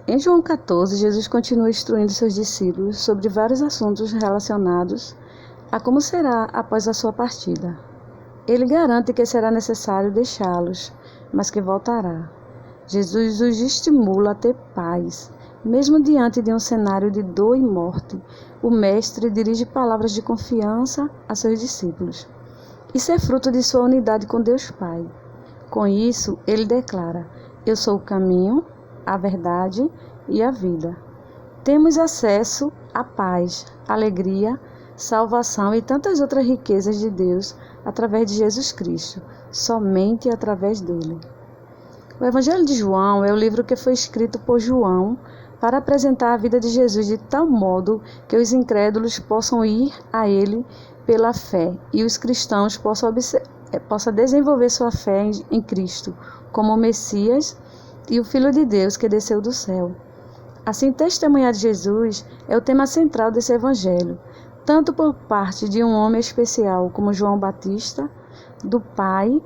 Em João 14, Jesus continua instruindo seus discípulos sobre vários assuntos relacionados a como será após a sua partida. Ele garante que será necessário deixá-los, mas que voltará. Jesus os estimula a ter paz, mesmo diante de um cenário de dor e morte. O Mestre dirige palavras de confiança a seus discípulos. Isso é fruto de sua unidade com Deus Pai. Com isso, ele declara: Eu sou o caminho, a verdade e a vida. Temos acesso à paz, alegria, salvação e tantas outras riquezas de Deus através de Jesus Cristo, somente através dele. O Evangelho de João é o livro que foi escrito por João para apresentar a vida de Jesus de tal modo que os incrédulos possam ir a ele pela fé e os cristãos possam desenvolver sua fé em Cristo como o Messias e o Filho de Deus que desceu do céu. Assim, testemunhar de Jesus é o tema central desse Evangelho, tanto por parte de um homem especial como João Batista, do Pai,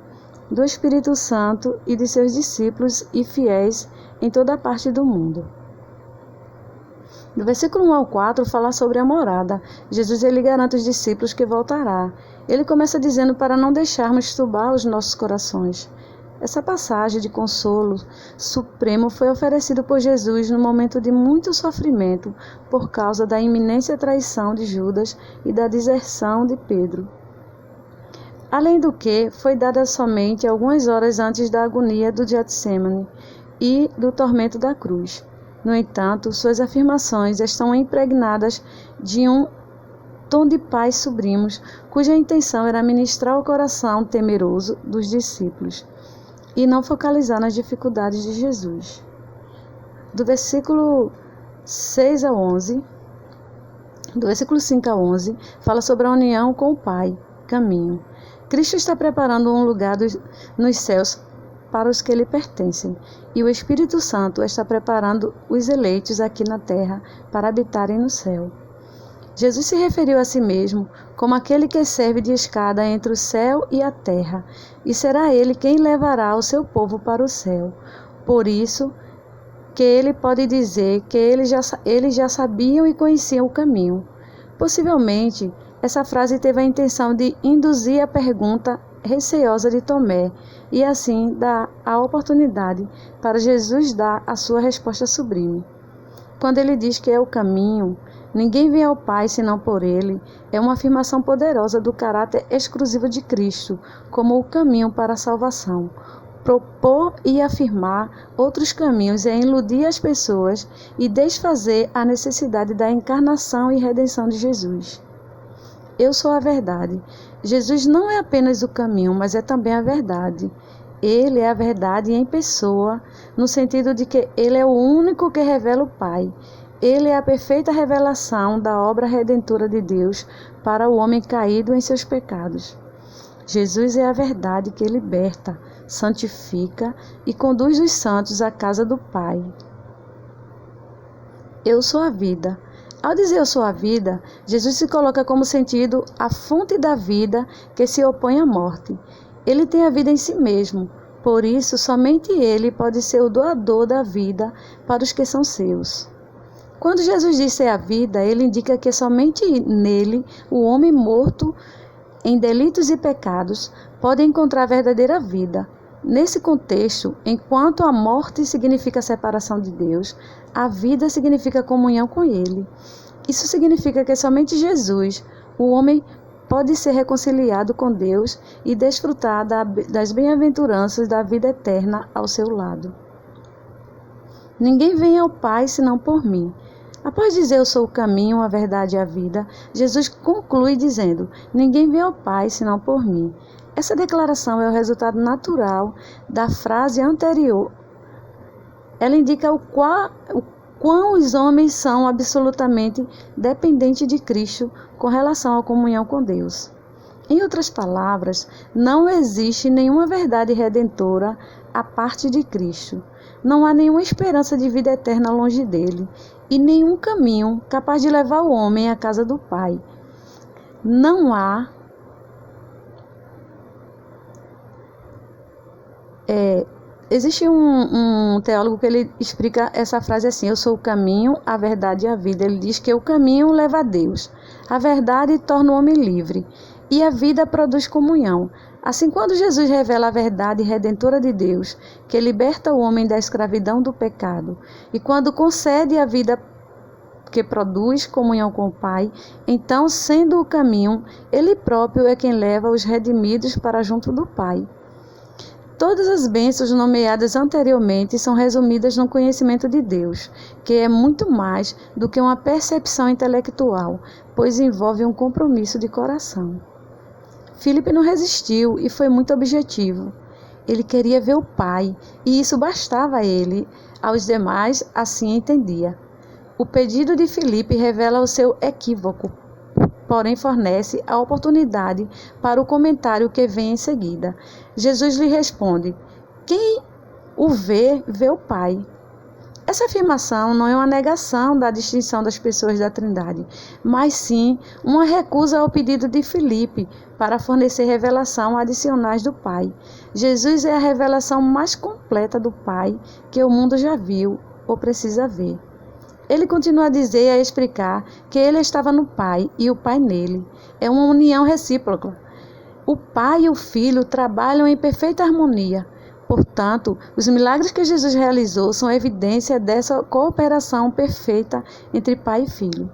do Espírito Santo e de seus discípulos e fiéis em toda parte do mundo. No versículo 1 ao 4 fala sobre a morada. Jesus garante aos discípulos que voltará. Ele começa dizendo para não deixarmos turbar os nossos corações. Essa passagem de consolo supremo foi oferecida por Jesus no momento de muito sofrimento por causa da iminente traição de Judas e da deserção de Pedro. Além do que, foi dada somente algumas horas antes da agonia do Getsêmani e do tormento da cruz. No entanto, suas afirmações estão impregnadas de um tom de paz sublimos, cuja intenção era ministrar o coração temeroso dos discípulos e não focalizar nas dificuldades de Jesus. Do versículo 5 a 11, fala sobre a união com o Pai, caminho. Cristo está preparando um lugar nos céus para os que lhe pertencem, e o Espírito Santo está preparando os eleitos aqui na terra para habitarem no céu. Jesus se referiu a si mesmo como aquele que serve de escada entre o céu e a terra, e será ele quem levará o seu povo para o céu. Por isso que ele pode dizer que eles já sabiam e conheciam o caminho. Possivelmente, essa frase teve a intenção de induzir a pergunta receosa de Tomé e assim dar a oportunidade para Jesus dar a sua resposta sublime. Quando ele diz que é o caminho, ninguém vem ao Pai senão por ele, é uma afirmação poderosa do caráter exclusivo de Cristo como o caminho para a salvação. Propor e afirmar outros caminhos é iludir as pessoas e desfazer a necessidade da encarnação e redenção de Jesus. Eu sou a verdade. Jesus não é apenas o caminho, mas é também a verdade. Ele é a verdade em pessoa, no sentido de que ele é o único que revela o Pai. Ele é a perfeita revelação da obra redentora de Deus para o homem caído em seus pecados. Jesus é a verdade que liberta, santifica e conduz os santos à casa do Pai. Eu sou a vida. Ao dizer eu sou a vida, Jesus se coloca como sentido a fonte da vida que se opõe à morte. Ele tem a vida em si mesmo, por isso somente ele pode ser o doador da vida para os que são seus. Quando Jesus diz ser a vida, ele indica que somente nele, o homem morto em delitos e pecados, pode encontrar a verdadeira vida. Nesse contexto, enquanto a morte significa a separação de Deus, a vida significa comunhão com Ele. Isso significa que somente Jesus, o homem, pode ser reconciliado com Deus e desfrutar das bem-aventuranças da vida eterna ao seu lado. Ninguém vem ao Pai senão por mim. Após dizer eu sou o caminho, a verdade e a vida, Jesus conclui dizendo: ninguém vem ao Pai senão por mim. Essa declaração é o resultado natural da frase anterior. Ela indica o quão os homens são absolutamente dependentes de Cristo com relação à comunhão com Deus. Em outras palavras, não existe nenhuma verdade redentora à parte de Cristo. Não há nenhuma esperança de vida eterna longe dele e nenhum caminho capaz de levar o homem à casa do Pai. Não há Existe um teólogo que ele explica essa frase assim: eu sou o caminho, a verdade e a vida. Ele diz que o caminho leva a Deus, a verdade torna o homem livre e a vida produz comunhão. Assim, quando Jesus revela a verdade redentora de Deus, que liberta o homem da escravidão do pecado, e quando concede a vida que produz comunhão com o Pai, então, sendo o caminho, Ele próprio é quem leva os redimidos para junto do Pai. Todas as bênçãos nomeadas anteriormente são resumidas no conhecimento de Deus, que é muito mais do que uma percepção intelectual, pois envolve um compromisso de coração. Filipe não resistiu e foi muito objetivo. Ele queria ver o Pai, e isso bastava a ele. Aos demais, assim entendia. O pedido de Filipe revela o seu equívoco, porém fornece a oportunidade para o comentário que vem em seguida. Jesus lhe responde: quem o vê, vê o Pai. Essa afirmação não é uma negação da distinção das pessoas da Trindade, mas sim uma recusa ao pedido de Filipe para fornecer revelação adicionais do Pai. Jesus é a revelação mais completa do Pai que o mundo já viu ou precisa ver. Ele continua a dizer e a explicar que ele estava no Pai e o Pai nele. É uma união recíproca. O Pai e o Filho trabalham em perfeita harmonia. Portanto, os milagres que Jesus realizou são evidência dessa cooperação perfeita entre Pai e Filho.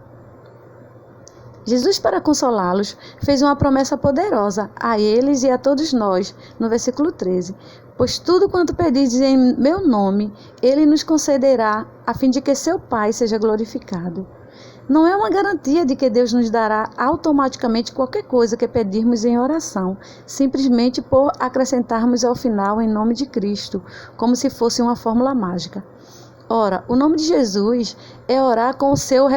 Jesus, para consolá-los, fez uma promessa poderosa a eles e a todos nós, no versículo 13. Pois tudo quanto pedis em meu nome, Ele nos concederá, a fim de que seu Pai seja glorificado. Não é uma garantia de que Deus nos dará automaticamente qualquer coisa que pedirmos em oração, simplesmente por acrescentarmos ao final em nome de Cristo, como se fosse uma fórmula mágica. Ora, o nome de Jesus é orar com o seu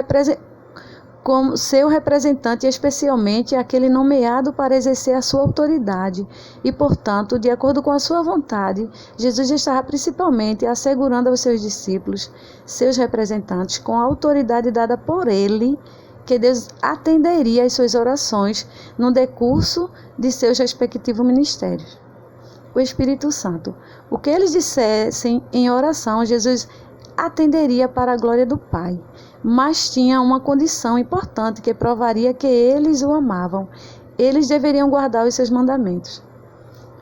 representante, especialmente aquele nomeado para exercer a sua autoridade. E, portanto, de acordo com a sua vontade, Jesus estava principalmente assegurando aos seus discípulos, seus representantes, com a autoridade dada por ele, que Deus atenderia às suas orações no decurso de seus respectivos ministérios. O Espírito Santo. O que eles dissessem em oração, Jesus atenderia para a glória do Pai. Mas tinha uma condição importante que provaria que eles o amavam. Eles deveriam guardar os seus mandamentos.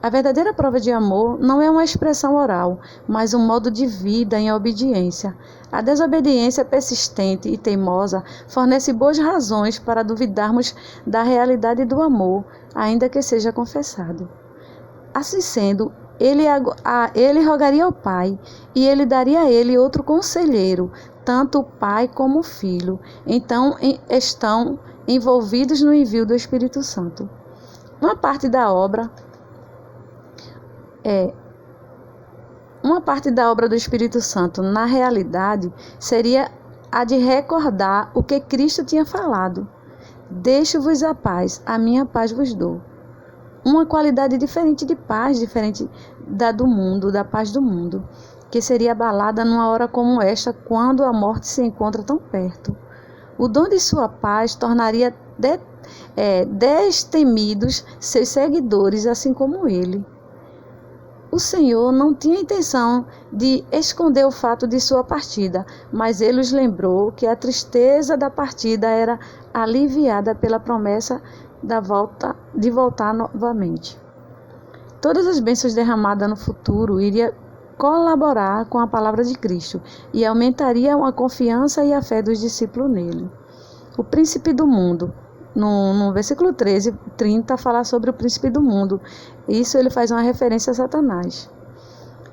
A verdadeira prova de amor não é uma expressão oral, mas um modo de vida em obediência. A desobediência persistente e teimosa fornece boas razões para duvidarmos da realidade do amor, ainda que seja confessado. Assim sendo, ele rogaria ao Pai, e ele daria a ele outro conselheiro, tanto o Pai como o Filho. Então estão envolvidos no envio do Espírito Santo. Uma parte da obra do Espírito Santo, na realidade, seria a de recordar o que Cristo tinha falado. Deixo-vos a paz, a minha paz vos dou. Uma qualidade diferente de paz, diferente da paz do mundo, que seria abalada numa hora como esta, quando a morte se encontra tão perto. O dom de sua paz tornaria destemidos seus seguidores, assim como ele. O Senhor não tinha intenção de esconder o fato de sua partida, mas ele os lembrou que a tristeza da partida era aliviada pela promessa de voltar novamente. Todas as bênçãos derramadas no futuro iriam colaborar com a palavra de Cristo e aumentariam a confiança e a fé dos discípulos nele. O príncipe do mundo. No versículo 30, fala sobre o príncipe do mundo. Isso ele faz uma referência a Satanás.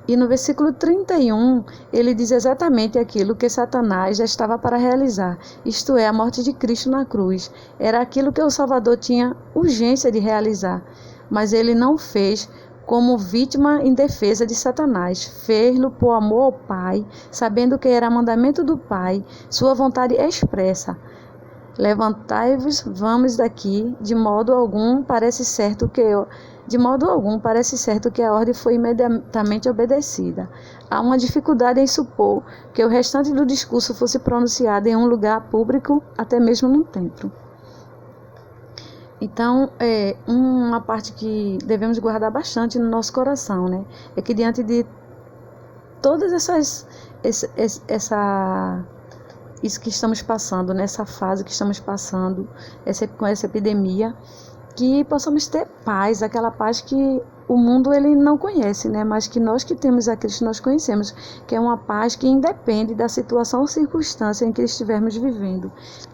E no versículo 31, ele diz exatamente aquilo que Satanás já estava para realizar, isto é, a morte de Cristo na cruz. Era aquilo que o Salvador tinha urgência de realizar, mas ele não fez como vítima em defesa de Satanás. Fez-lo por amor ao Pai, sabendo que era mandamento do Pai, sua vontade expressa. Levantai-vos, vamos daqui. De modo algum parece certo que a ordem foi imediatamente obedecida. Há uma dificuldade em supor que o restante do discurso fosse pronunciado em um lugar público, até mesmo num templo. Então, uma parte que devemos guardar bastante no nosso coração, né? É que diante de todas isso que estamos passando, nessa fase que estamos passando, com essa epidemia, que possamos ter paz, aquela paz que o mundo ele não conhece, né? Mas que nós que temos a Cristo nós conhecemos, que é uma paz que independe da situação ou circunstância em que estivermos vivendo.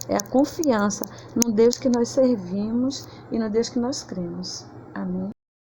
É a confiança no Deus que nós servimos e no Deus que nós cremos. Amém.